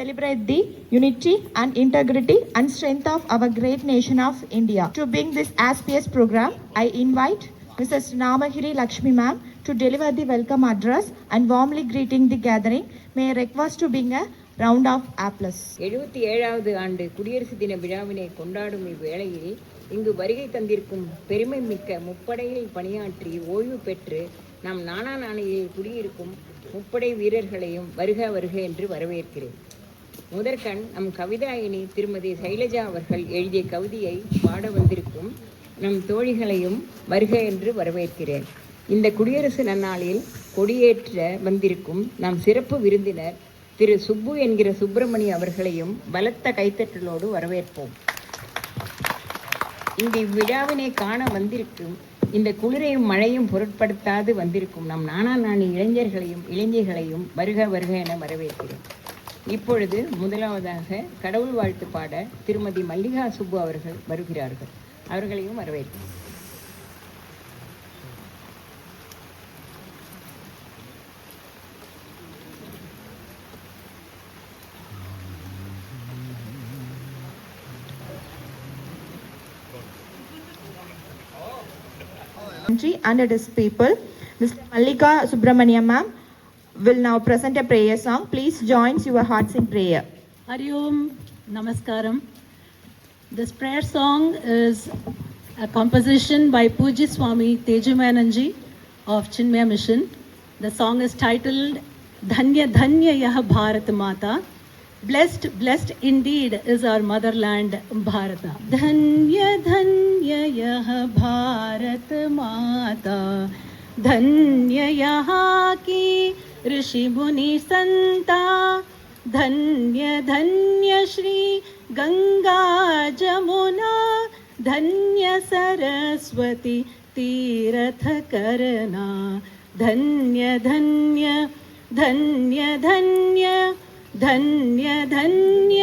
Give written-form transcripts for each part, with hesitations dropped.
celebrate the unity and integrity and strength of our great nation of India. To bring this auspicious program, I invite Mrs. Namagiri Lakshmi ma'am to deliver the welcome address and warmly greeting the gathering. May I request to bring a round of applause. 77வது ஆண்டு குடியரசு தின விழாவினை கொண்டாடும் இவ்வேளையில் இங்கு வருகை தந்திருக்கும் பெருமை மிக்க முப்படையில் பணியாற்றி ஓய்வு பெற்று நம் நாணாநாணியில் குடியிருக்கும் முப்படை வீரர்களையும் வருக வருக என்று வரவேற்கிறேன். முதற்கண் நம் கவிதாயினி திருமதி சைலஜா அவர்கள் எழுதிய கவிதையை பாட வந்திருக்கும் நம் தோழிகளையும் வருக என்று வரவேற்கிறேன். இந்த குடியரசு நன்னாளில் கொடியேற்ற வந்திருக்கும் நம் சிறப்பு விருந்தினர் திரு சுப்பு என்கிற சுப்பிரமணி அவர்களையும் பலத்த கைத்தட்டலோடு வரவேற்போம். இங்கு இவ்விழாவினை காண வந்திருக்கும் இந்த குளிரையும் மழையும் பொருட்படுத்தாது வந்திருக்கும் நம் நாணாநாணி இளைஞர்களையும் இளைஞர்களையும் வருக வருக என வரவேற்கிறேன். இப்பொழுது முதலாவதாக கடவுள் வாழ்த்து பாட திருமதி மல்லிகா சுப்பு அவர்கள் வருகிறார்கள். அவர்களையும் வரவேற்கிறேன். And it is people. Mr. Mallika Subramaniam ma'am will now present a prayer song. Please join your hearts in prayer. Hari Om, Namaskaram. This prayer song is a composition by Puji Swami Tejumananji of Chinmaya Mission. The song is titled Dhanya Dhanya Yah Bharat Mata. Blessed, blessed indeed is our motherland Bharata. Dhanya Dhanya Yah Bharat Mata. Dhanya Yaha ki Rishi Muni Santa. Dhanya Dhanya Shri Ganga Jamuna. Dhanya Saraswati Tirath Karna. Dhanya Dhanya Dhanya Dhanya धन्य धन्य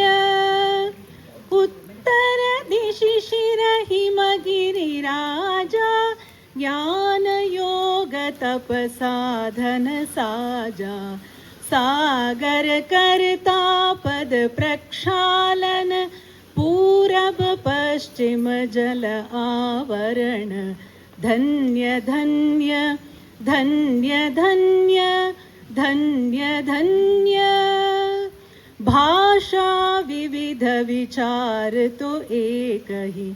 उत्तर दिशि शिर हिमगिरि राजा ज्ञान योग तप साधन साजा सागर करता पद प्रक्षालन पूरब पश्चिम जल आवरण धन्य धन्य धन्य धन्य धन्य धन्य भाषा विविध विचार तो एक ही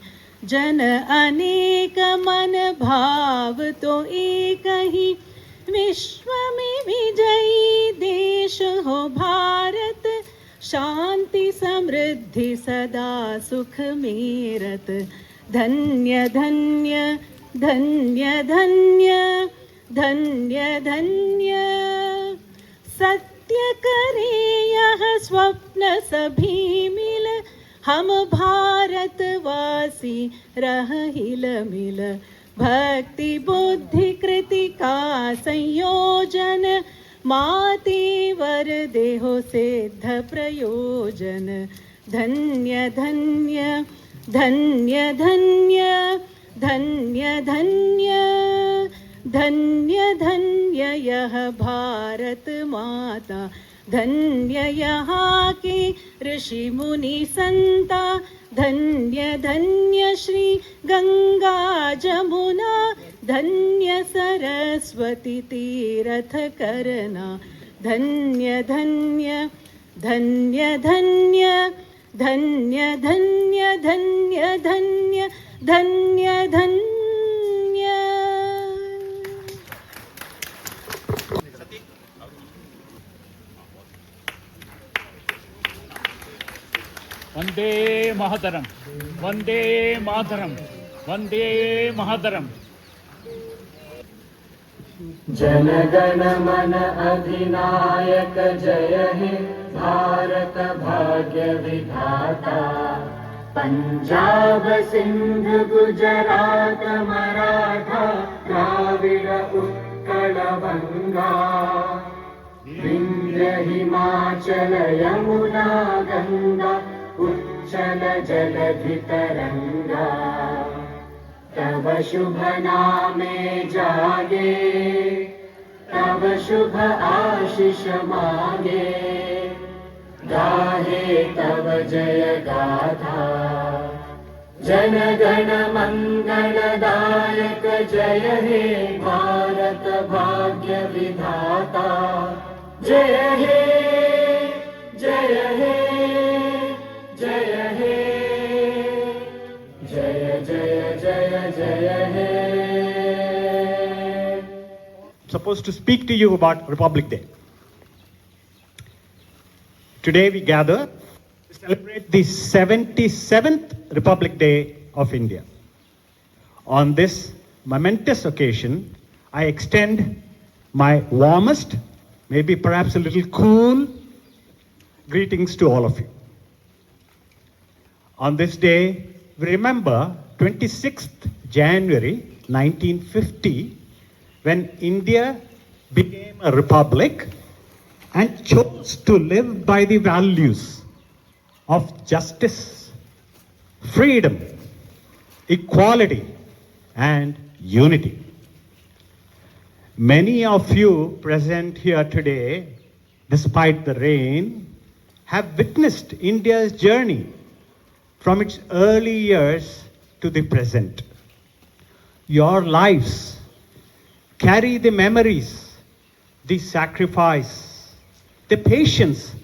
जन अनेक मन भाव तो एक ही विश्व में विजयी देश हो भारत शांति समृद्धि सदा सुख मेरत धन्य धन्य धन्य धन्य धन्य धन्य सत्य करे यह स्वप्न सभी मिल हम भारतवासी रह हिल मिल भक्ति बुद्धि कृति का संयोजन माते वर देहो सिद्ध प्रयोजन धन्य धन्य धन्य धन्य धन्य धन्य धन्य धन्य यह भारत माता धन्य यहाँ के ऋषि मुनि संता धन्य धन्य श्री गंगा जमुना धन्य सरस्वती तीरथ करना धन्य धन्य धन्य धन्य धन्य धन्य धन्य धन्य धन्य धन्य वंदे मातरम वंदे मातरम वंदे मातरम जन गण मन अधिनायक जय हे भारत भाग्य विधाता पंजाब सिंध गुजरात मराठा द्राविड़ उत्कल बंगा विंध्य हिमाचल यमुना गंगा उच्चल जलधि तरंगा तव शुभ नामे जागे तव शुभ आशीष मांगे गाहे तव जय गाथा जनगण मङ्गलदायक जय हे भारत भाग्य विधाता जय हे जय हे जय हे जय जय जय जय हे Supposed to speak to you about Republic Day. Today we gather to celebrate the 77th Republic Day of India. On this momentous occasion, I extend my warmest, maybe perhaps a little cool, greetings to all of you. On this day, we remember 26th January 1950, when India became a republic and chose to live by the values of justice, freedom, equality, and unity. Many of you present here today, despite the rain, have witnessed India's journey from its early years to the present. Your lives carry the memories, the sacrifice, the patience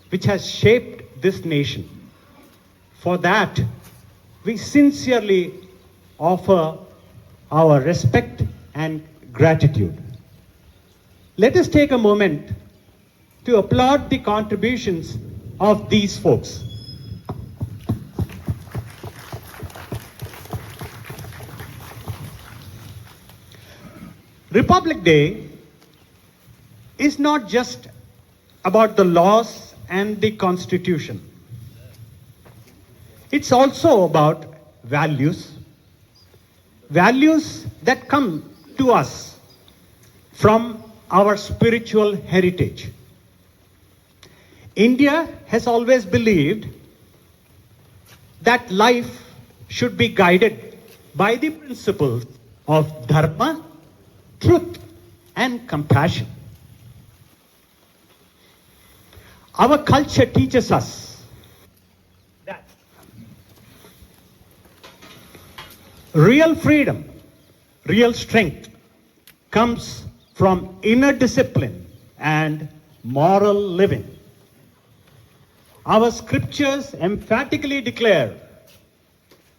which has shaped this nation. For that, we sincerely offer our respect and gratitude. Let us take a moment to applaud the contributions of these folks. Republic Day is not just about the laws and the Constitution. It's also about values, values that come to us from our spiritual heritage. India has always believed that life should be guided by the principles of dharma, truth, and compassion. Our culture teaches us that real freedom, real strength comes from inner discipline and moral living. Our scriptures emphatically declare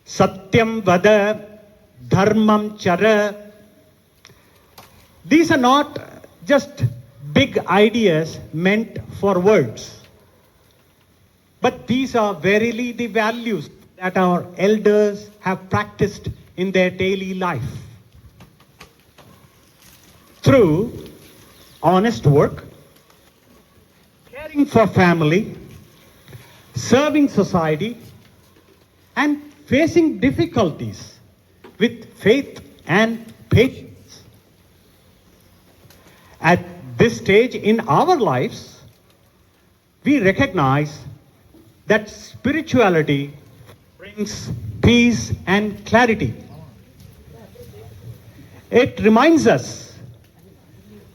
Satyam Vada, Dharmam Chara. These are not just big ideas meant for words, but these are verily the values that our elders have practiced in their daily life. Through honest work, caring for family, serving society, and facing difficulties with faith and patience. At this stage in our lives, we recognize that spirituality brings peace and clarity. It reminds us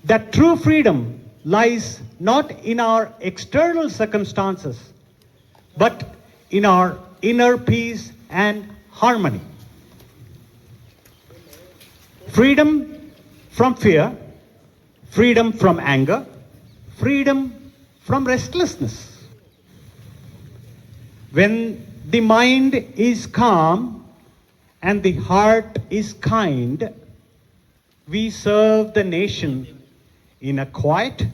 that true freedom lies not in our external circumstances, but in our inner peace and harmony. Freedom from fear, freedom from anger, freedom from restlessness. When the mind is calm and the heart is kind, we serve the nation in a quiet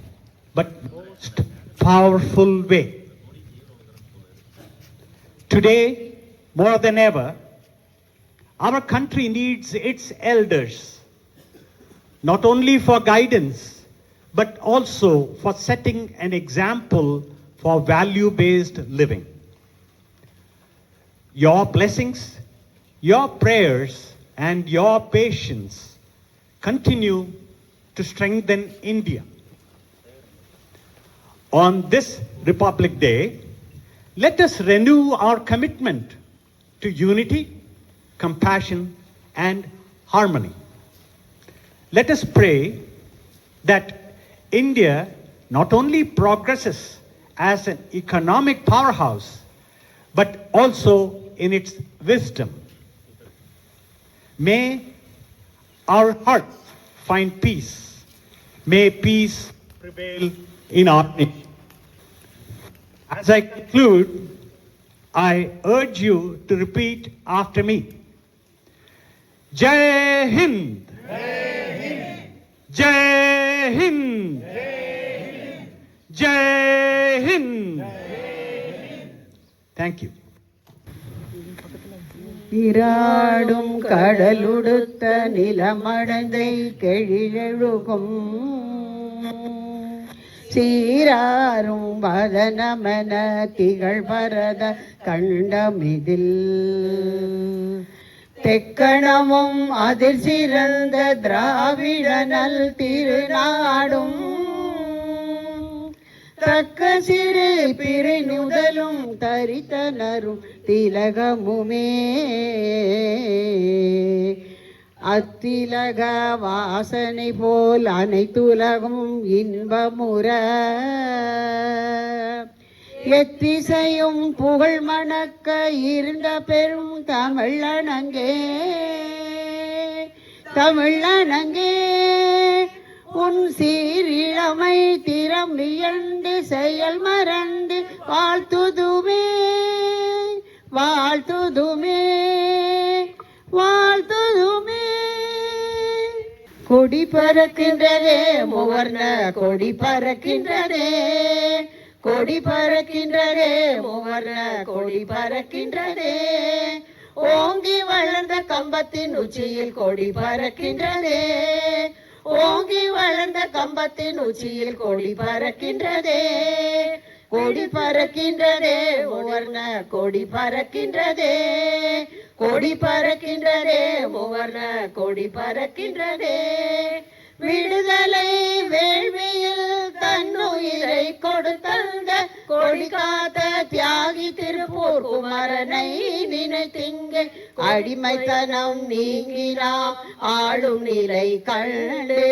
but most powerful way. Today, more than ever, our country needs its elders, not only for guidance, but also for setting an example for value-based living. Your blessings, your prayers, and your patience continue to strengthen India. On this Republic Day, let us renew our commitment to unity, compassion, and harmony. Let us pray that India not only progresses as an economic powerhouse, but also in its wisdom. May our hearts find peace. May peace prevail in our nation. As I conclude, I urge you to repeat after me. Jai Hind! Jai Hind! Jai Hind! Thank you. நீராடும் கடலுடுத்த நிலமடந்தை கெழிலெழுகும் சீராரும் வதனமன திகழ் பரத கண்டமிதில் தெக்கணமும் அதில் சிறந்த திராவிட நல் திருநாடும் தக்க சிறு பிறை நுதலும் தரித்தனரும் திலகமுமே அத்திலக வாசனை போல் அனைத்துலகும் இன்பமுற எத்திசையும் புகழ் மணக்க இருந்த பெரும் தமிழனங்கே தமிழனங்கே உன் சீரிழமை திறம் வியந்து செயல் மறந்து வாழ்த்துதுமே வாழ்த்துதுமே வாழ்த்துதுமே. கொடி பறக்கின்றதே மூவர்ண கொடி பறக்கின்றதே கொடி பறக்கின்றதே மூவர்ண கொடி பறக்கின்றதே ஓங்கி வளர்ந்த கம்பத்தின் உச்சியில் கொடி பறக்கின்றதே ஓங்கி வளர்ந்த கம்பத்தின் உச்சியில் கொடி பறக்கின்றதே கொடி பறக்கின்றதே மூவர்ண கொடி பறக்கின்றதே கொடி பறக்கின்றதே மூவர்ண கொடி பறக்கின்றதே விடுதலை வேள்வியில் தன்னுயிரை கொடுத்தந்த கொடி காத்த தியாகி திருப்பூர் குமரனை நினைத்திங்கே அடிமைத்தனம் நீங்கினாம் ஆளும் நிலை கண்டு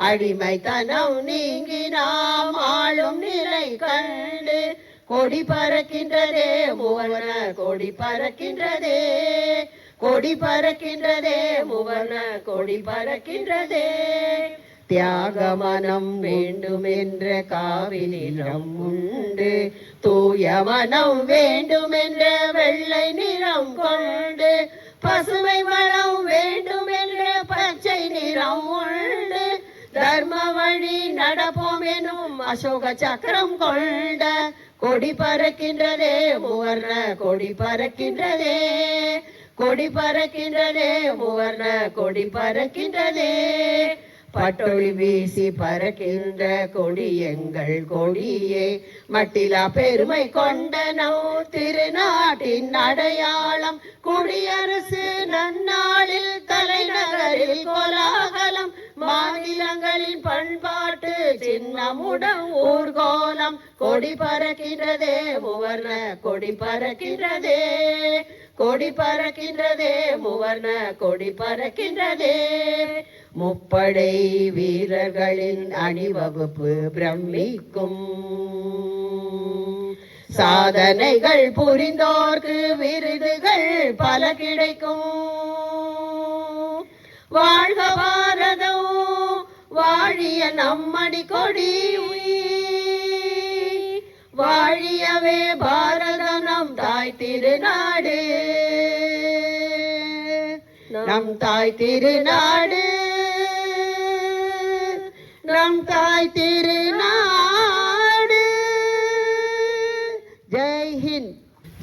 அடிமைத்தனம் நீங்கினாம் ஆளும் நிலை கண்டு கொடி பறக்கின்றதே மூவர்ண கொடி பறக்கின்றதே கொடி பறக்கின்றதே மூவர்ண கொடி பறக்கின்றதே தியாக மனம் வேண்டும் என்ற காவி நிறம் உண்டு தூய மனம் வேண்டும் என்ற வெள்ளை நிறம் கொண்டு பசுமை மனம் வேண்டும் என்ற பச்சை நிறம் உண்டு தர்ம வழி நடப்போம் எனும் அசோக சக்கரம் கொண்ட கொடி பறக்கின்றதே மூவர்ண கொடி பறக்கின்றதே கொடி பறக்கின்றதே மூவர்ண கொடி பறக்கின்றதே பட்டொளி வீசி பறக்கின்ற கொடி எங்கள் கொடியே மட்டிலா பெருமை கொண்ட நம் திருநாட்டின் அடையாளம் குடியரசு நன்னாளில் தலைநகரில் கோலாகலம் மாநிலங்களின் பண்பாட்டு சின்னமுடன் ஊர்கோலம் கொடி பறக்கின்றதே மூவர்ண கொடி பறக்கின்றதே கொடி பறக்கின்றதே மூவர்ண கொடி பறக்கின்றதே முப்படை வீரர்களின் அணிவகுப்பு பிரமிக்கும் சாதனைகள் புரிந்தோர்க்கு விருதுகள் பல கிடைக்கும் வாழ்க பாரதம் வாழிய நம்மடி கொடி வாழியவே பாரதம் நம் தாய் திருநாடு நம் தாய் திருநாடு நம் தாய் திருநாடு. ஜெய் ஹிந்த்.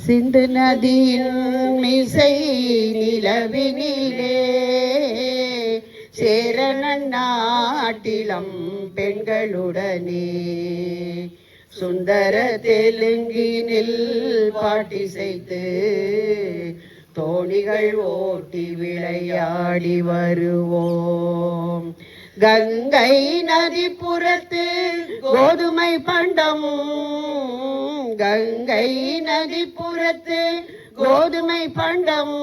சிந்து நதியின் மிசை நிலவினிலே சேரணன் நாட்டிலம் பெண்களுடனே சுந்தர தெலுங்கினில் பாட்டிசைத்து தோணிகள் ஓட்டி விளையாடி வருவோம். கங்கை நதிப்புறத்து கோதுமை பண்டம் கங்கை நதிப்புறத்து கோதுமை பண்டம்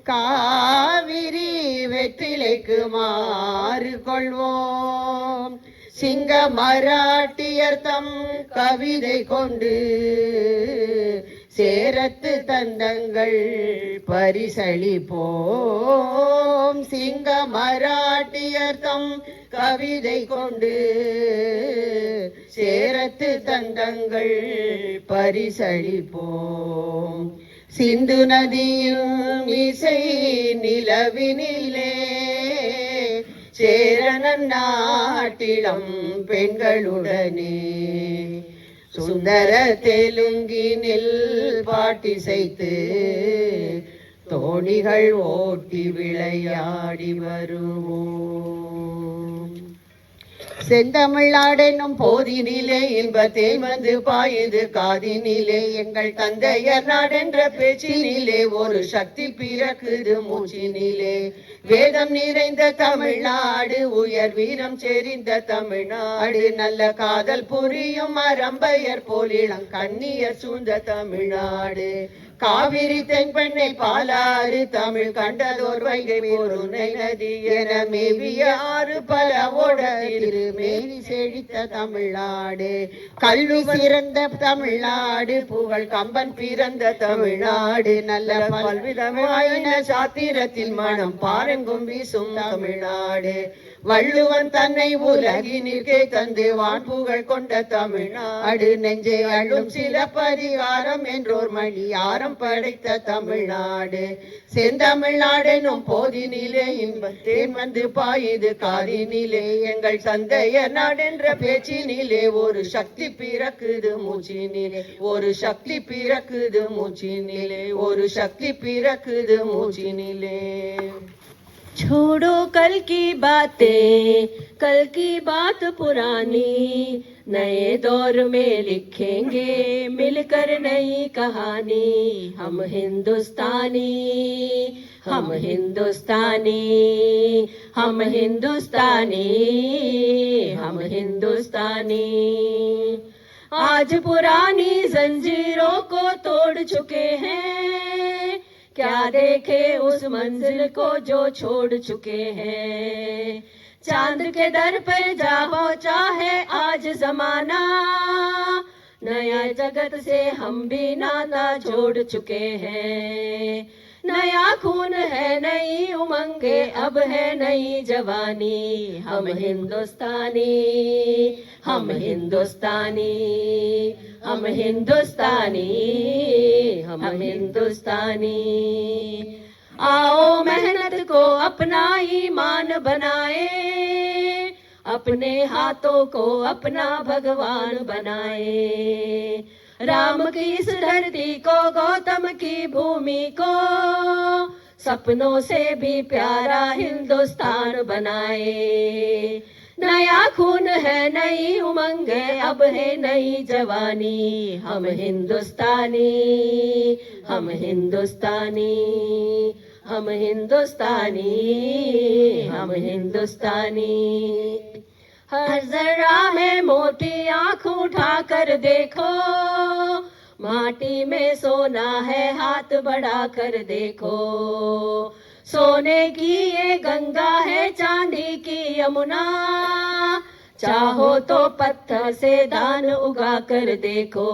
காவிரி வெற்றிலைக்கு மாறு கொள்வோம். சிங்க மராட்டியர் தம் கவிதை கொண்டு சேரத்து தந்தங்கள் பரிசளிப்போம். சிங்க மராட்டியர் தம் கவிதை கொண்டு சேரத்து தந்தங்கள் பரிசளிப்போம். சிந்து நதியும் இசை நிலவினிலே சேரணன் நாட்டிலம் பெண்களுடனே சுந்தர தெலுங்கினில் பாட்டிசைத்து தோணிகள் ஓட்டி விளையாடி வருவோம். செந்தமிழ்நாடென்னும் போதினிலே இன்பத்தேன் வந்து பாயுது காதினிலே. எங்கள் தந்தையர் நாடென்ற பேச்சினிலே ஒரு சக்தி பிறக்குது மூச்சினிலே. வேதம் நிறைந்த தமிழ்நாடு, உயர் வீரம் செறிந்த தமிழ்நாடு, நல்ல காதல் புரியும் அரம்பையர் போலிளம் கண்ணியர் சூழ்ந்த தமிழ்நாடு. காவிரி தென்பெண்ணை பாலாறு தமிழ் கண்டதோர் வைகை பொருணை நதி என மேவிய ஆறு பல ஓட திருமேனி செழித்த தமிழ்நாடு. கல்வி சிறந்த தமிழ்நாடு, புகழ் கம்பன் பிறந்த தமிழ்நாடு, நல்ல பல்விதமான சாத்திரத்தில் மனம் பாருங்கும் வீசும் தமிழ்நாடு. வள்ளுவன் தன்னை உலகினிற்கே தந்து வான் புகழ் கொண்ட தமிழ்நாடு. நெஞ்சை அள்ளும் சிலப்பதிகாரம் என்றோர் மணியாரம் படைத்த தமிழ்நாடு. செந்தமிழ்நாடெனும் போதினிலே இன்பத்தேன் வந்து பாயுது காதினிலே. எங்கள் தந்தையர் நாடென்ற பேச்சினிலே ஒரு சக்தி பிறக்குது மூச்சினிலே. ஒரு சக்தி பிறக்குது மூச்சினிலே. ஒரு சக்தி பிறக்குது மூச்சினிலே. छोड़ो कल की बातें, कल की बात पुरानी, नए दौर में लिखेंगे मिलकर नई कहानी. हम हिंदुस्तानी, हम हिंदुस्तानी, हम हिंदुस्तानी, हम हिंदुस्तानी. आज पुरानी जंजीरों को तोड़ चुके हैं, क्या देखे उस मंजिल को जो छोड़ चुके हैं. चांद के दर पर जा पहुंचा है आज जमाना, नया जगत से हम भी नाता जोड़ चुके हैं. नया खून है, नई उमंगे, अब है नई जवानी. हम हिंदुस्तानी, हम हिंदुस्तानी, हम हिंदुस्तानी, हम हिंदुस्तानी. आओ मेहनत को अपना ईमान बनाए, अपने हाथों को अपना भगवान बनाए. राम की इस धरती को, गौतम की भूमि को, सपनों से भी प्यारा हिंदुस्तान बनाए. नया खून है, नई उमंग है, अब है नई जवानी. हम हिंदुस्तानी, हम हिंदुस्तानी, हम हिंदुस्तानी, हम हिंदुस्तानी. हर जरा में मोटी आंख उठा कर देखो, माटी में सोना है, हाथ बढ़ा कर देखो. सोने की ये गंगा है, चांदी की यमुना, चाहो तो पत्थर से दान उगा कर देखो.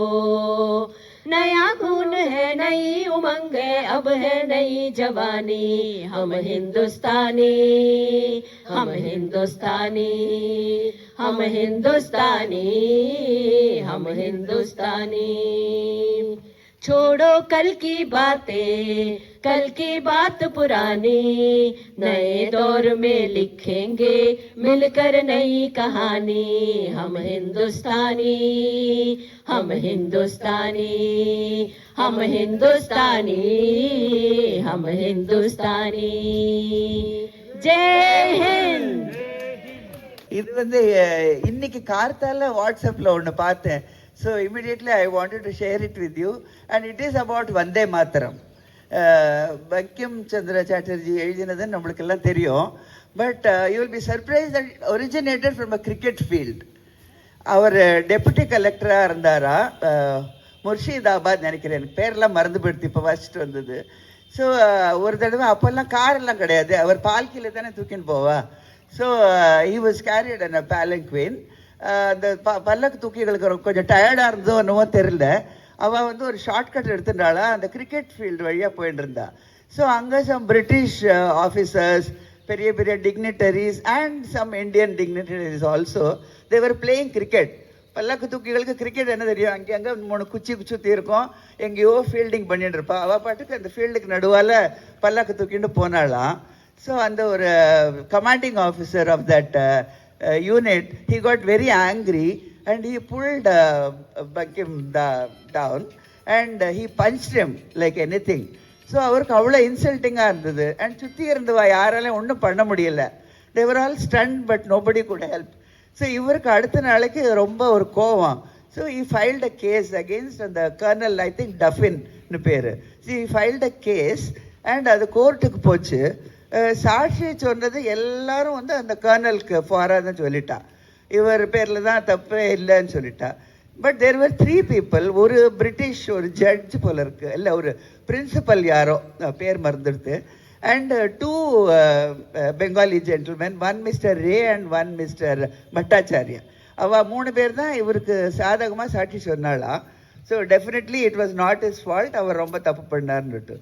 नया खून है, नई उमंग है, अब है नई जवानी. हम हिंदुस्तानी, हम हिंदुस्तानी, हम हिंदुस्तानी, हम हिंदुस्तानी. छोड़ो कल की बातें, कल की बात पुरानी, नए दौर में लिखेंगे मिलकर नई कहानी. हम हिंदुस्तानी, हम हिंदुस्तानी, हम हिंदुस्तानी, हम हिंदुस्तानी. जय हिंद. இது இன்னைக்கு கார்த்தால வாட்ஸ்அப்ல ஒன்று பார்த்தேன். So immediately I wanted to share it with you and it is about Vande Mataram. Bankim Chandra Chatterjee எழுதினதுன்னு நம்மளுக்கெல்லாம் தெரியும். But you will be surprise that originated from a cricket field. அவர் டெபுட்டி கலெக்டராக இருந்தாரா, முர்ஷிதாபாத் நினைக்கிறேன், எனக்கு பேரெல்லாம் மறந்துபடுத்தி இப்போ வச்சுட்டு வந்தது. ஸோ ஒரு தடவை அப்போல்லாம் காரெல்லாம் கிடையாது, அவர் பால்கியில் தானே தூக்கின்னு போவா. So he was carried in a palanquin. அந்த பல்லக்கு தூக்கிகளுக்கு கொஞ்சம் டயர்டாக இருந்தோ என்னவோ தெரியல, அவள் வந்து ஒரு ஷார்ட்கட் எடுத்துட்டாளா அந்த கிரிக்கெட் ஃபீல்டு வழியாக போயிட்டு இருந்தா. ஸோ அங்கே சம் பிரிட்டிஷ் ஆஃபீஸர்ஸ், பெரிய பெரிய dignitaries and some Indian dignitaries also they were playing cricket. பல்லக்கு தூக்கிகளுக்கு கிரிக்கெட் என்ன தெரியும், அங்கங்கே 3 குச்சி சுற்றி இருக்கும், எங்கேயோ ஃபீல்டிங் பண்ணிட்டு இருப்பா. அவள் பாட்டுக்கு அந்த ஃபீல்டுக்கு நடுவால் பல்லக்கு தூக்கிட்டு போனாலாம். ஸோ அந்த ஒரு commanding officer of that unit, he got very angry and he pulled Bankim down and he punched him like anything. So அவருக்கு அவ்வளோ இன்சல்ட்டிங்காக இருந்தது. அண்ட் சுற்றி இருந்தவா யாராலையும் ஒன்றும் பண்ண முடியல. they were all stunned but nobody could help. So இவருக்கு அடுத்த நாளைக்கு ரொம்ப ஒரு கோவம். So he filed a case against the colonel, I think டஃபின்னு பேர். he filed a case and அது கோர்ட்டுக்கு போச்சு. சாட்சி சொன்னது எல்லாரும் வந்து அந்த கர்னலுக்கு ஃபாரான்னு சொல்லிட்டா, இவர் பேரில் தான் தப்பே இல்லைன்னு சொல்லிட்டா. பட் தேர் வர் 3 people, ஒரு பிரிட்டிஷ் ஒரு ஜட்ஜ் போல இருக்கு, இல்லை ஒரு பிரின்சிபல் யாரோ பேர் மறந்துடுது, and 2 Bengali gentleman, 1 mister Ray and 1 mister Bhattacharya. அவள் 3 பேர் தான் இவருக்கு சாதகமாக சாட்சி சொன்னாளா. So definitely it was not is fault, அவர் ரொம்ப தப்பு பண்ணார்னுட்டு.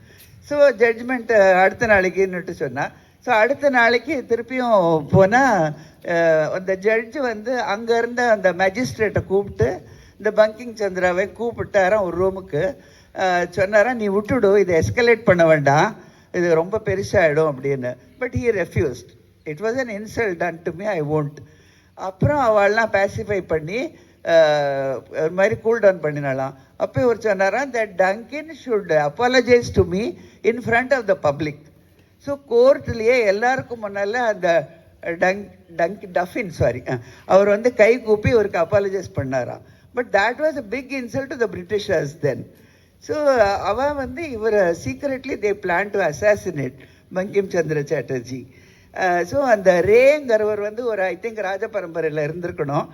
ஸோ ஜட்ஜ்மெண்ட் அடுத்த நாளைக்குன்னுட்டு சொன்னால். ஸோ அடுத்த நாளைக்கு திருப்பியும் போனால் அந்த ஜட்ஜு வந்து அங்கே இருந்த அந்த மேஜிஸ்ட்ரேட்டை கூப்பிட்டு இந்த பங்கிங் சந்திராவை கூப்பிட்டாராம் ஒரு ரூமுக்கு. சொன்னாராம், நீ விட்டுடு, இதை எஸ்கலேட் பண்ண வேண்டாம், இது ரொம்ப பெருசாகிடும் அப்படின்னு. But he refused. It was an insult done to me, I won't. அப்புறம் அவள்லாம் பேசிஃபை பண்ணி ஒரு மாதிரி கூல் டவுன் பண்ணினாலாம். அப்போ இவர் சொன்னாராம், that Duncan should apologise to me in front of the public. So கோர்ட்லேயே எல்லாருக்கும் முன்னால் அந்த டஃபின் அவர் வந்து கை கூப்பி இவருக்கு அப்பாலஜைஸ் பண்ணாராம். But that was a big insult to the Britishers then. So அவள் வந்து இவர் secretly they plan to assassinate Bankim Chandra Chatterjee. So அந்த ரேங்கிறவர் வந்து ஒரு ஐ திங்க் ராஜ பரம்பரையில் இருந்திருக்கணும்.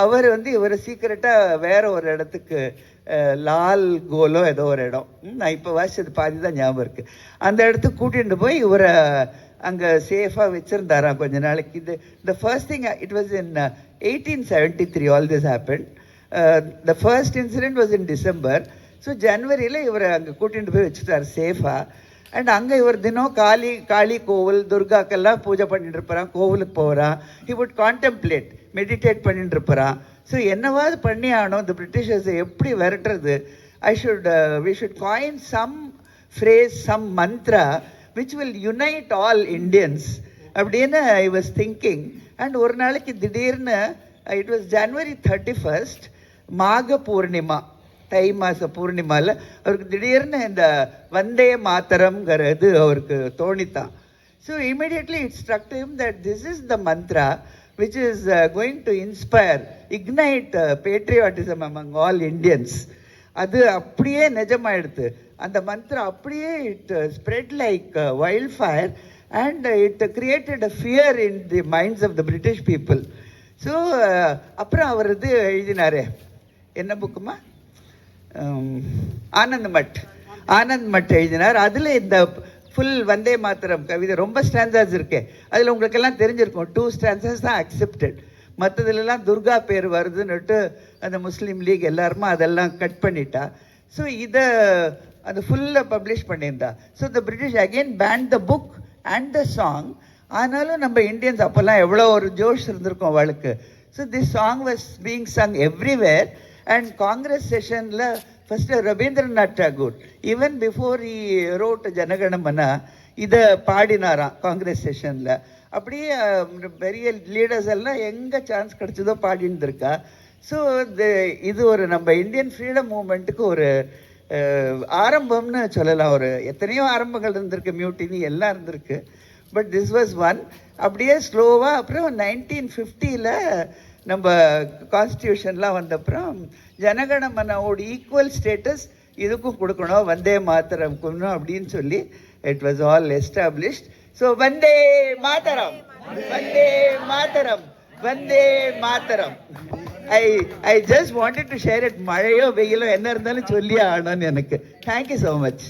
அவர் வந்து இவரை சீக்கிரட்டாக வேற ஒரு இடத்துக்கு, லால் கோலோ ஏதோ ஒரு இடம், நான் இப்போ வாசிச்சது பாதி தான் ஞாபகம் இருக்குது, அந்த இடத்துக்கு கூட்டிகிட்டு போய் இவரை அங்கே சேஃபாக வச்சுருந்தாராம் கொஞ்ச நாளைக்கு. இது the first thing, it was in 1873 all this happen. The first incident was in December. So ஜனவரியில் இவரை அங்கே கூட்டிகிட்டு போய் வச்சுட்டார் சேஃபாக. அண்ட் அங்கே இவர் தினம் காளி கோவில், துர்காக்கெல்லாம் பூஜை பண்ணிட்டு இருப்பாரான், கோவிலுக்கு போகிறான். ஹி வுட் கான்டெம்ப்ளேட், மெடிடேட் பண்ணிட்டு இருப்பாரான். ஸோ என்னவாது பண்ணி ஆகணும், இந்த பிரிட்டிஷர்ஸை எப்படி விரட்டுறது, we should coin some phrase, some mantra which will unite all Indians அப்படின்னு I was thinking. அண்ட் ஒரு நாளைக்கு திடீர்னு, இட் வாஸ் January 31st, மாக பூர்ணிமா, தை மாத பூர்ணிமாவில் அவருக்கு திடீர்னு இந்த வந்தே மாத்தரம்ங்கிறது அவருக்கு தோணித்தான். So immediately it struck to him that this is the mantra which is going to inspire, ignite patriotism among all Indians. அது அப்படியே நிஜமாயிடுது. அந்த மந்திரம் அப்படியே it spread like wildfire and it created a fear in the minds of the British people. So அப்புறம் அவர் இது எழுதினாரே, என்ன புக்குமா, ஆனந்த் மட் எழுதினார். அதில் இந்த ஃபுல் வந்தே மாத்திரம் கவிதை ரொம்ப ஸ்டான்சர்ஸ் இருக்கு. அதில் உங்களுக்கெல்லாம் தெரிஞ்சிருக்கும் 2 ஸ்டான்சர்ஸ் தான் அக்செப்டட், மற்றதுலாம் துர்கா பேர் வருதுன்னுட்டு அந்த முஸ்லீம் லீக் எல்லாருமா அதெல்லாம் கட் பண்ணிட்டா. ஸோ இதை அந்த ஃபுல்லாக பப்ளிஷ் பண்ணியிருந்தா. So the British again ban the book and the song. ஆனாலும் நம்ம இந்தியன்ஸ் அப்போல்லாம் எவ்வளோ ஒரு ஜோஷ் இருந்திருக்கும் அவளுக்கு. So this song was being sung everywhere. And Congress செஷனில் first Rabindranath Tagore, even before he wrote Janaganamana, இதை பாடினாராம் காங்கிரஸ் செஷனில். அப்படியே பெரிய லீடர்ஸ் எல்லாம் எங்கே சான்ஸ் கிடச்சதோ பாடின்னு இருக்கா. ஸோ இது ஒரு நம்ம இந்தியன் ஃப்ரீடம் மூமெண்ட்டுக்கு ஒரு ஆரம்பம்னு சொல்லலாம். ஒரு எத்தனையோ ஆரம்பங்கள் இருந்திருக்கு, மியூட்டினி எல்லாம் இருந்திருக்கு. But this was one. அப்படியே ஸ்லோவாக அப்புறம் 1950 நம்ம கான்ஸ்டியூஷன்லாம் வந்தப்புறம் ஜனகணமனாவோட ஈக்குவல் ஸ்டேட்டஸ் இதுக்கும் கொடுக்கணும், வந்தே மாத்தரம் கொடுக்கணும் அப்படின்னு சொல்லி it was all established. So Vande Mataram, Vande Mataram, Vande Mataram. I just wanted to share it. மழையோ வெயிலோ என்ன இருந்தாலும் சொல்லி ஆகணும்னு எனக்கு. Thank you so much.